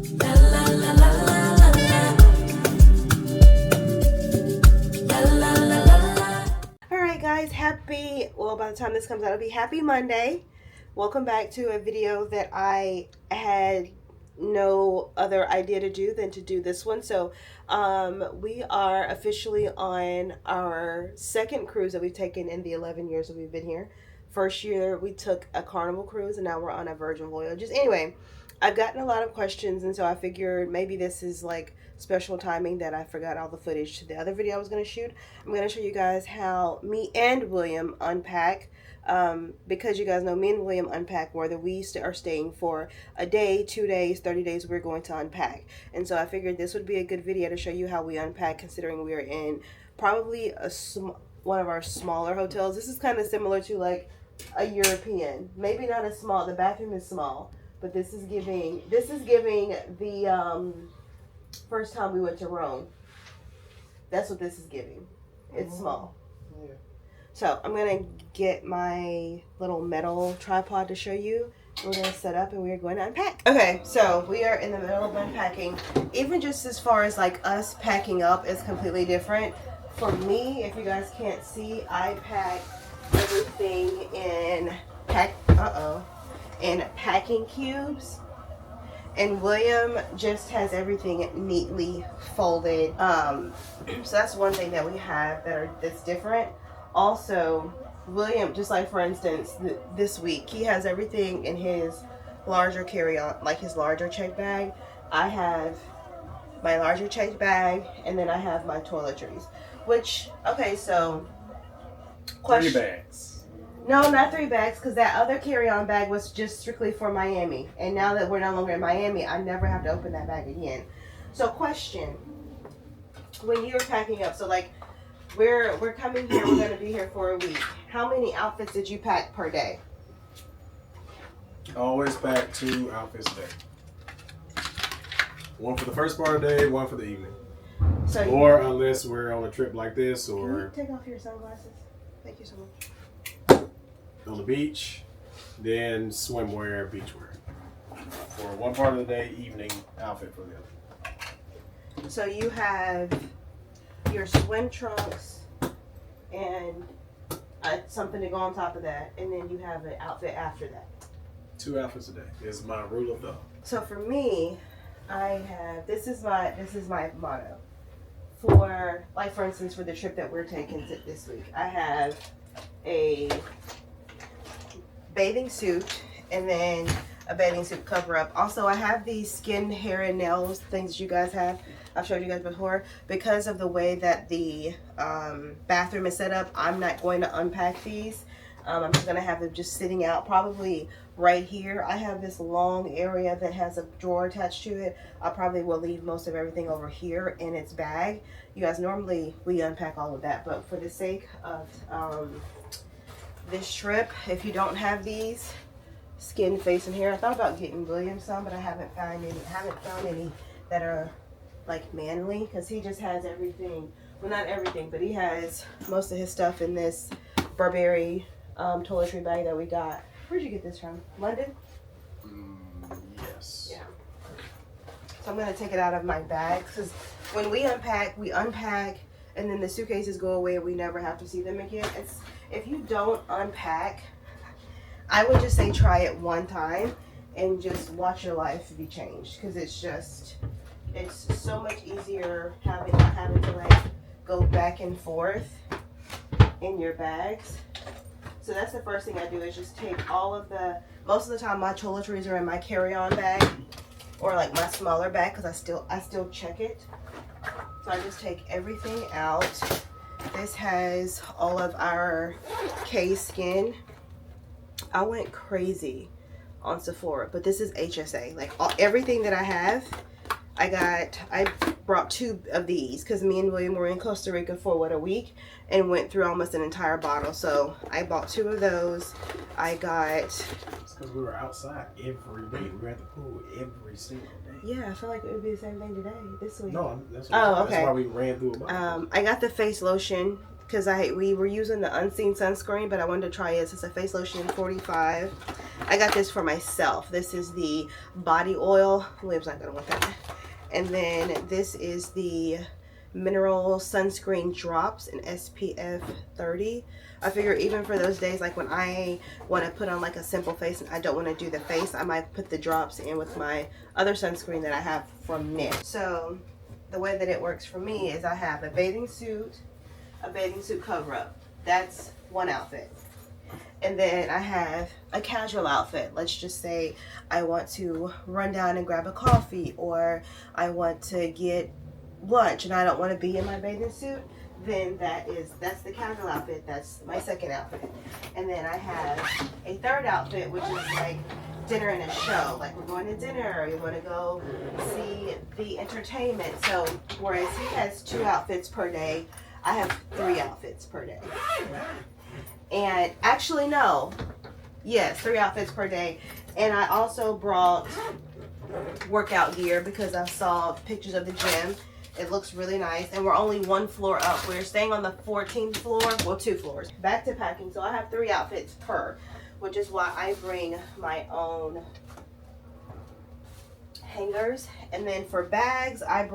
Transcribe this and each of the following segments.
Alright guys, by the time this comes out, it'll be happy Monday. Welcome back to a video that I had no other idea to do than to do this one. So we are officially on our second cruise that we've taken in the 11 years that we've been here. First year we took a Carnival cruise, and now we're on a Virgin Voyages. Anyway, I've gotten a lot of questions, and so I figured maybe this is like special timing that I forgot all the footage to the other video I was going to shoot. I'm going to show you guys how me and William unpack, because you guys know me and William unpack whether we are staying for a day, 2 days, 30 days, we're going to unpack. And so I figured this would be a good video to show you how we unpack, considering we are in probably one of our smaller hotels. This is kind of similar to like a European, maybe not as small, the bathroom is small, but this is giving the first time we went to Rome. That's what this is giving. It's small. Yeah. So I'm gonna get my little metal tripod to show you. We're gonna set up and we're going to unpack. Okay, so we are in the middle of unpacking. Even just as far as like us packing up is completely different. For me, if you guys can't see, I pack everything in packing cubes, and William just has everything neatly folded. So that's one thing that we have that's different. Also, William, just like for instance this week, he has everything in his larger carry-on, like his larger check bag. I have my larger check bag, and then I have my toiletries. Which, okay, so question. 3 bags. No, not 3 bags, because that other carry-on bag was just strictly for Miami. And now that we're no longer in Miami, I never have to open that bag again. So question, when you're packing up, so like we're coming here, we're going to be here for a week. How many outfits did you pack per day? Always pack 2 outfits a day. One for the first part of the day, one for the evening. So or unless we're on a trip like this, or can you take off your sunglasses? Thank you so much. On the beach, then swimwear, beachwear. For one part of the day, evening outfit for the other. So you have your swim trunks and something to go on top of that, and then you have an outfit after that. 2 outfits a day is my rule of thumb. So for me, this is my motto. For like, for instance, for the trip that we're taking this week, I have a bathing suit and then a bathing suit cover up. Also, I have these skin, hair, and nails things that you guys have. I've showed you guys before. Because of the way that the bathroom is set up, I'm not going to unpack these. I'm just going to have them just sitting out probably right here. I have this long area that has a drawer attached to it. I probably will leave most of everything over here in its bag. You guys, normally we unpack all of that, but for the sake of this trip, if you don't have these skin, face, and hair, I thought about getting William some, but I haven't found any that are like manly, because he just has everything. Well, not everything, but he has most of his stuff in this Burberry toiletry bag that we got. Where'd you get this from? London? Yes. Yeah. So I'm going to take it out of my bag, because when we unpack, and then the suitcases go away and we never have to see them again. If you don't unpack, I would just say try it one time and just watch your life be changed, because it's so much easier having to like go back and forth in your bags. So that's the first thing I do, is just take all of most of the time my toiletries are in my carry-on bag or like my smaller bag, because I still check it. So I just take everything out. This has all of our Cay Skin. I went crazy on Sephora, but this is HSA. Like everything that I have, I brought 2 of these because me and William were in Costa Rica for a week and went through almost an entire bottle. So I bought 2 of those. I got... It's because we were outside every day. We were at the pool every single day. Yeah, I feel like it would be the same thing today, this week. No, that's okay. That's why we ran through a bottle. I got the face lotion because we were using the Unseen sunscreen, but I wanted to try it. It's a face lotion 45. I got this for myself. This is the body oil. William's not gonna want that. And then this is the mineral sunscreen drops in SPF 30. I figure even for those days like when I want to put on like a simple face and I don't want to do the face, I might put the drops in with my other sunscreen that I have from Knit. So the way that it works for me is I have a bathing suit cover up. That's one outfit. And then I have a casual outfit. Let's just say I want to run down and grab a coffee, or I want to get lunch and I don't want to be in my bathing suit. Then that's the casual outfit. That's my second outfit. And then I have a third outfit, which is like dinner and a show. Like we're going to dinner, or you want to go see the entertainment. So whereas he has 2 outfits per day, I have 3 outfits per day. And actually, no. Yes, 3 outfits per day. And I also brought workout gear because I saw pictures of the gym. It looks really nice. And we're only 1 floor up. We're staying on the 14th floor. Well, 2 floors. Back to packing. So I have 3 outfits per, which is why I bring my own hangers. And then for bags, I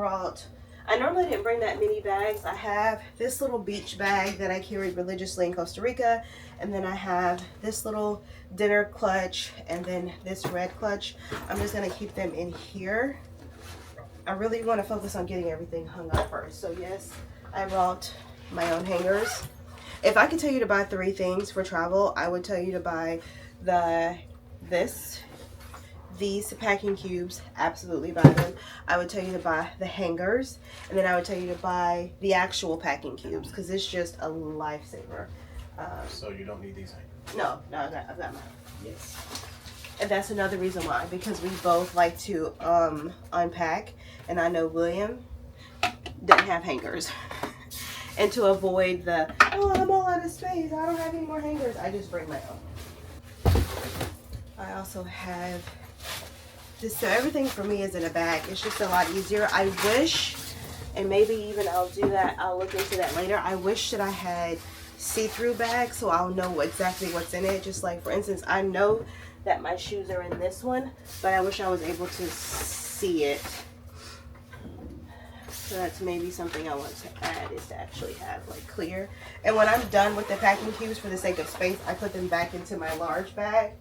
normally didn't bring that many bags. I have this little beach bag that I carried religiously in Costa Rica. And then I have this little dinner clutch and then this red clutch. I'm just gonna keep them in here. I really want to focus on getting everything hung up first. So yes, I brought my own hangers. If I could tell you to buy 3 things for travel, I would tell you to buy these packing cubes. Absolutely buy them. I would tell you to buy the hangers, and then I would tell you to buy the actual packing cubes because it's just a lifesaver. So you don't need these hangers? No, I've got mine. Yes. And that's another reason why, because we both like to unpack, and I know William doesn't have hangers. And to avoid the, oh, I'm all out of space, I don't have any more hangers, I just bring my own. I also have this, so everything for me is in a bag. It's just a lot easier. I wish, and maybe even I'll do that, I'll look into that later, I wish that I had see-through bags so I'll know exactly what's in it. Just like, for instance, I know that my shoes are in this one, but I wish I was able to see it. So that's maybe something I want to add, is to actually have like clear. And when I'm done with the packing cubes, for the sake of space, I put them back into my large bag.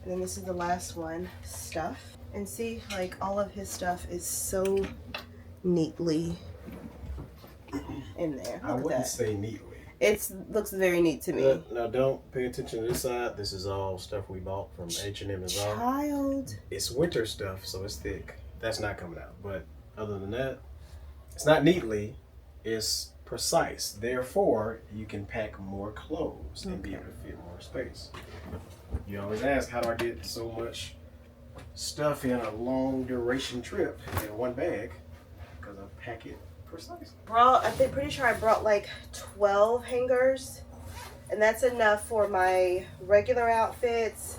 And then this is the last one, stuff. And see, like all of his stuff is so neatly in there. I wouldn't say neatly. It looks very neat to me. Now don't pay attention to this side. This is all stuff we bought from H&M as well. Child. It's winter stuff, so it's thick. That's not coming out. But other than that, it's not neatly. It's precise. Therefore, you can pack more clothes and be able to fit more space. You always ask, how do I get so much stuff in a long duration trip in one bag? Because I pack it precisely. I'm pretty sure I brought like 12 hangers, and that's enough for my regular outfits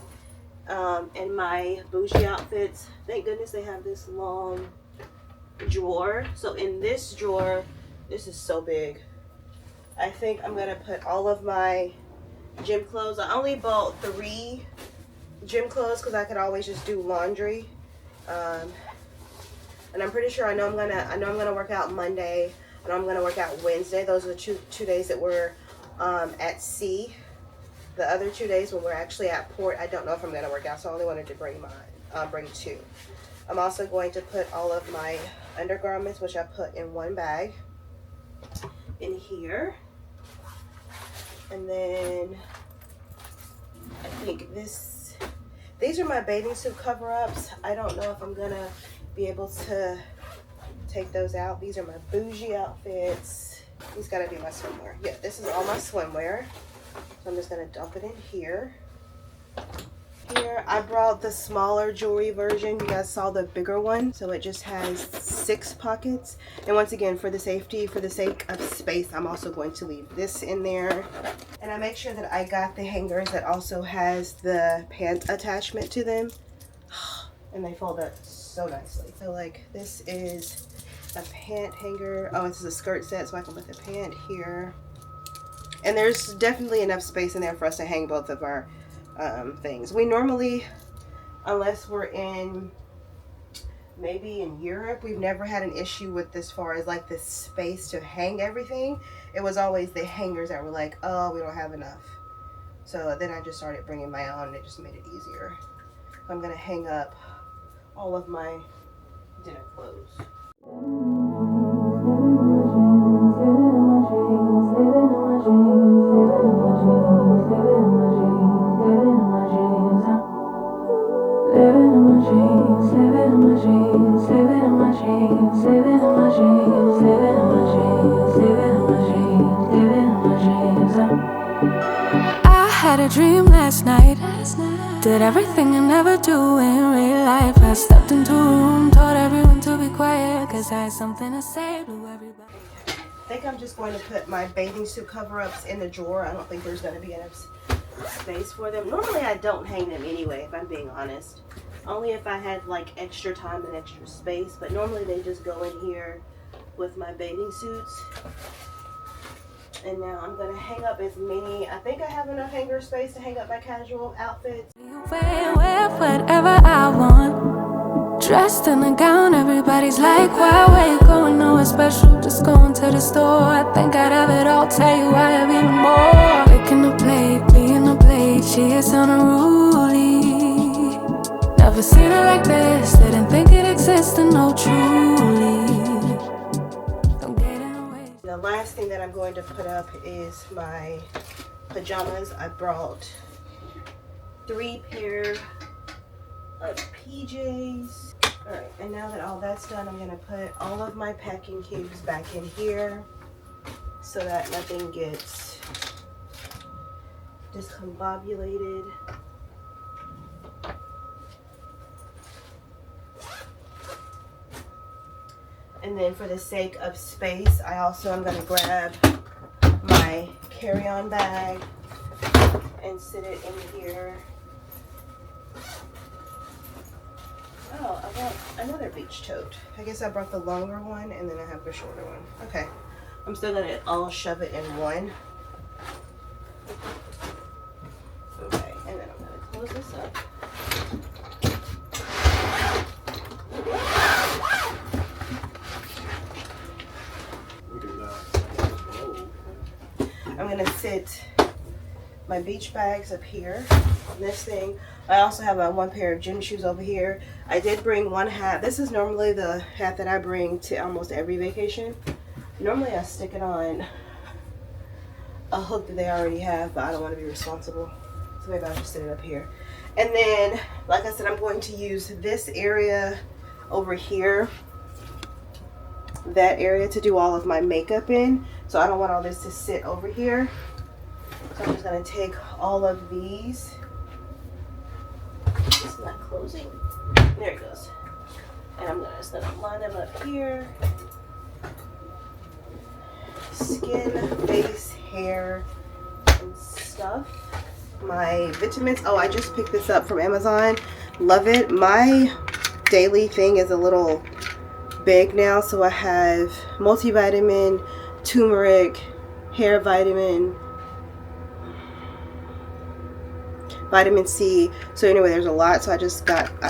and my bougie outfits. Thank goodness they have this long drawer. So in this drawer, this is so big. I think I'm gonna put all of my gym clothes. I only bought 3 gym clothes because I could always just do laundry. And I'm pretty sure I know I'm gonna work out Monday, and I'm gonna work out Wednesday. Those are the two days that we're at sea. The other 2 days when we're actually at port, I don't know if I'm gonna work out, so I only wanted to bring 2. I'm also going to put all of my undergarments, which I put in one bag, in here. And then I think these are my bathing suit cover-ups. I don't know if I'm gonna be able to take those out. These are my bougie outfits. These gotta be my swimwear. Yeah, this is all my swimwear. So I'm just gonna dump it in here. Here, I brought the smaller jewelry version. You guys saw the bigger one. So it just has 6 pockets. And once again, for the sake of space, I'm also going to leave this in there. And I make sure that I got the hangers that also has the pant attachment to them. And they fold up so nicely. So like this is a pant hanger. Oh, this is a skirt set, so I can put the pant here. And there's definitely enough space in there for us to hang both of our things. We normally, unless we're in maybe in Europe, we've never had an issue with this far as like the space to hang everything. It was always the hangers that were like, oh, we don't have enough. So then I just started bringing my own, and it just made it easier. I'm gonna hang up all of my dinner clothes. I had a dream last night. Did everything I never do in real life. I stepped into a room, told everyone to be quiet, cause I had something to say to everybody. I think I'm just going to put my bathing suit cover-ups in the drawer. I don't think there's going to be enough space for them. Normally I don't hang them anyway, if I'm being honest. Only if I had like extra time and extra space, but normally they just go in here with my bathing suits. And now I'm gonna hang up as many. I think I have enough hanger space to hang up my casual outfits. Wear whatever I want. Dressed in a gown, everybody's like, why, where you going? Nowhere special, just going to the store. I think I'd have it all, tell you I have even more. Picking a plate, being a plate, she is unruly. Never seen her like this, didn't think it existed, no truly. Don't get in the way. The last thing that I'm going to put up is my pajamas. I brought 3 pair of PJs. Alright, and now that all that's done, I'm going to put all of my packing cubes back in here so that nothing gets discombobulated. And then for the sake of space, I also am going to grab my carry-on bag and sit it in here. Oh, I want another beach tote. I guess I brought the longer one and then I have the shorter one. Okay, I'm still going to all shove it in one. Okay, and then I'm going to close this up. I'm gonna sit my beach bags up here on this thing. I also have one pair of gym shoes over here. I did bring one hat. This is normally the hat that I bring to almost every vacation. Normally I stick it on a hook that they already have, but I don't want to be responsible. So maybe I'll just sit it up here. And then, like I said, I'm going to use this area over here, that area, to do all of my makeup in. So I don't want all this to sit over here. So I'm just going to take all of these. It's not closing. There it goes. And I'm just going to line them up here. Skin, face, hair, and stuff. My vitamins. Oh, I just picked this up from Amazon. Love it. My daily thing is a little big now, so I have multivitamin, turmeric, hair vitamin, vitamin C. So anyway, there's a lot. So I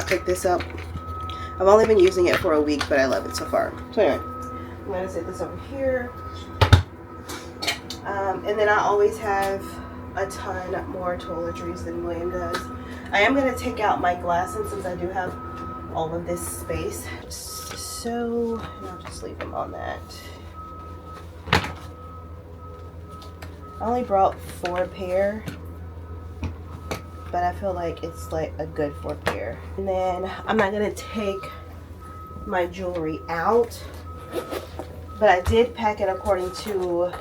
picked this up. I've only been using it for a week, but I love it so far. So anyway, I'm gonna set this over here. And then I always have a ton more toiletries than William does. I am gonna take out my glasses since I do have all of this space. So I'll just leave them on that. I only brought 4 pair, but I feel like it's like a good 4 pair. And then I'm not gonna take my jewelry out, but I did pack it according to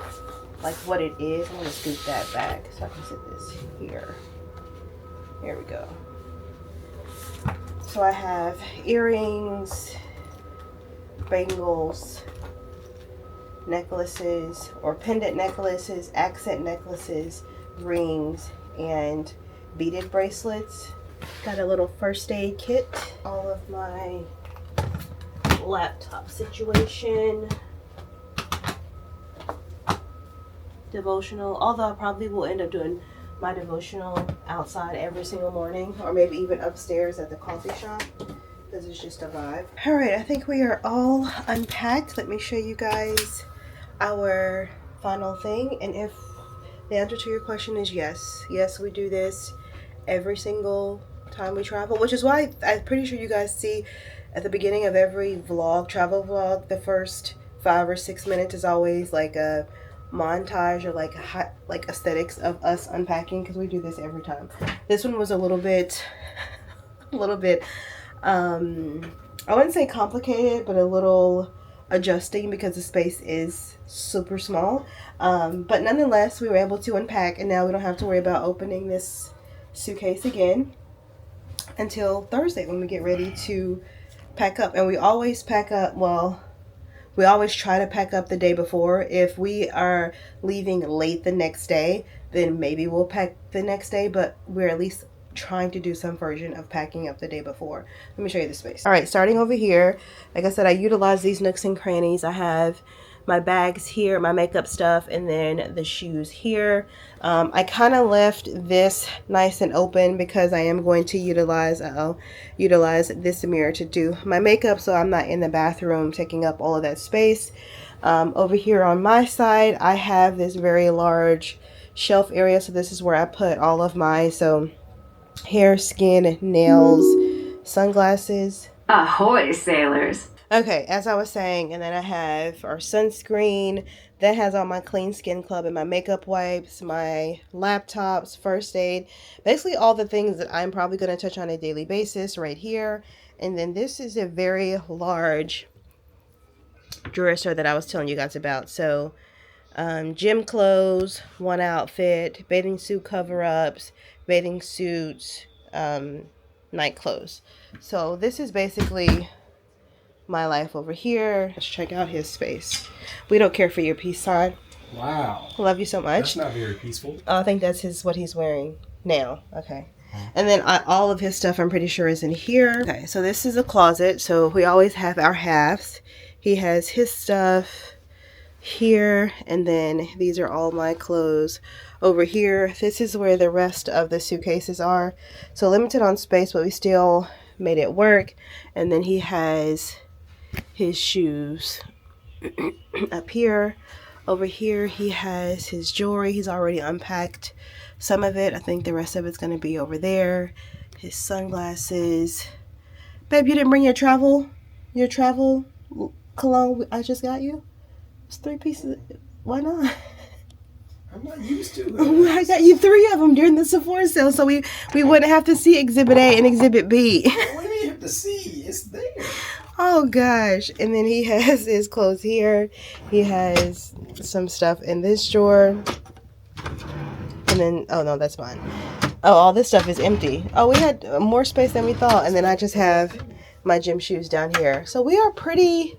like what it is. I'm gonna scoop that back so I can sit this here. Here we go. So I have earrings, bangles, necklaces or pendant necklaces, accent necklaces, rings, and beaded bracelets. Got a little first aid kit. All of my laptop situation. Devotional, although I probably will end up doing my devotional outside every single morning, or maybe even upstairs at the coffee shop, because it's just a vibe. All right, I think we are all unpacked. Let me show you guys our final thing. And if the answer to your question is yes, we do this every single time we travel, which is why I'm pretty sure you guys see at the beginning of every vlog, travel vlog, the first 5 or 6 minutes is always like a montage or like aesthetics of us unpacking, because we do this every time. This one was a little bit I wouldn't say complicated, but a little adjusting because the space is super small. But nonetheless, we were able to unpack, and now we don't have to worry about opening this suitcase again until Thursday when we get ready to pack up. And we always pack up, well, we always try to pack up the day before. If we are leaving late the next day, then maybe we'll pack the next day, but we're at least trying to do some version of packing up the day before. Let me show you the space. All right, starting over here, like I said, I utilize these nooks and crannies. I have my bags here, my makeup stuff, and then the shoes here. I kind of left this nice and open because I am going to utilize this mirror to do my makeup, so I'm not in the bathroom taking up all of that space. Over here on my side, I have this very large shelf area, so this is where I put all of my hair, skin, nails, sunglasses. Ahoy, sailors. Okay, as I was saying, and then I have our sunscreen. That has all my Clean Skin Club and my makeup wipes, my laptops, first aid. Basically all the things that I'm probably going to touch on a daily basis right here. And then this is a very large dresser that I was telling you guys about. So gym clothes, one outfit, bathing suit cover-ups, bathing suits, night clothes. So this is basically my life over here. Let's check out his space. We don't care for your peace sign. Wow. Love you so much. That's not very peaceful. I think that's what he's wearing now. Okay. And then all of his stuff I'm pretty sure is in here. Okay, so this is a closet. So we always have our halves. He has his stuff here, and then these are all my clothes over here. This is where the rest of the suitcases are. So limited on space, but we still made it work. And then he has his shoes up here. Over here he has his jewelry. He's already unpacked some of it. I think the rest of it's going to be over there. His sunglasses. Babe, you didn't bring your travel cologne I just got you? It's 3 pieces. Why not? I'm not used to it. I got you 3 of them during the Sephora sale, so we wouldn't have to see Exhibit A and Exhibit B. We didn't have to see. It's there. Oh gosh. And then he has his clothes here. He has some stuff in this drawer. And then, oh no, that's mine. Oh, all this stuff is empty. Oh, we had more space than we thought. And then I just have my gym shoes down here. So we are pretty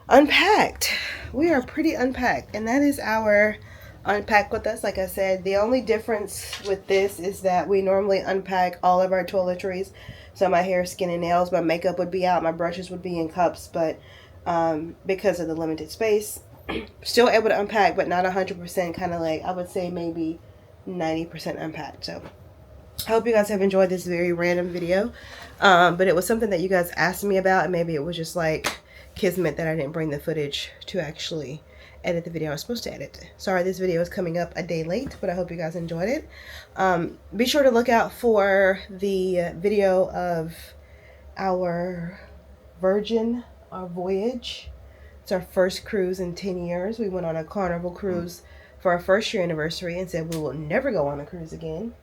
unpacked. We are pretty unpacked. And that is our unpack with us. Like I said, the only difference with this is that we normally unpack all of our toiletries. So my hair, skin, and nails, my makeup would be out, my brushes would be in cups, but because of the limited space, still able to unpack, but not 100%, kind of like, I would say maybe 90% unpacked. So I hope you guys have enjoyed this very random video, but it was something that you guys asked me about, and maybe it was just like kismet that I didn't bring the footage to actually edit the video I was supposed to edit. Sorry, this video is coming up a day late, but I hope you guys enjoyed it. Be sure to look out for the video of our voyage. It's our first cruise in 10 years. We went on a Carnival cruise for our first year anniversary and said we will never go on a cruise again.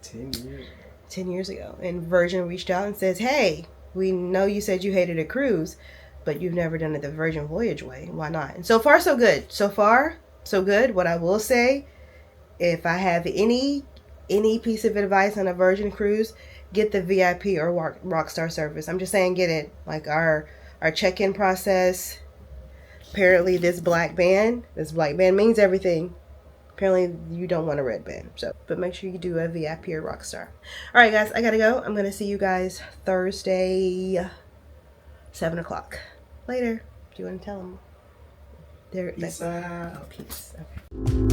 10 years. 10 years ago. And Virgin reached out and says, hey, we know you said you hated a cruise, but you've never done it the Virgin Voyage way. Why not? And so far, so good. So far, so good. What I will say, if I have any piece of advice on a Virgin cruise, get the VIP or Rockstar service. I'm just saying, get it. Like our check-in process. Apparently, this black band means everything. Apparently, you don't want a red band. So, but make sure you do a VIP or Rockstar. All right, guys, I gotta go. I'm gonna see you guys Thursday, 7 o'clock. Later. Do you want to tell them? Peace out. Peace. Okay.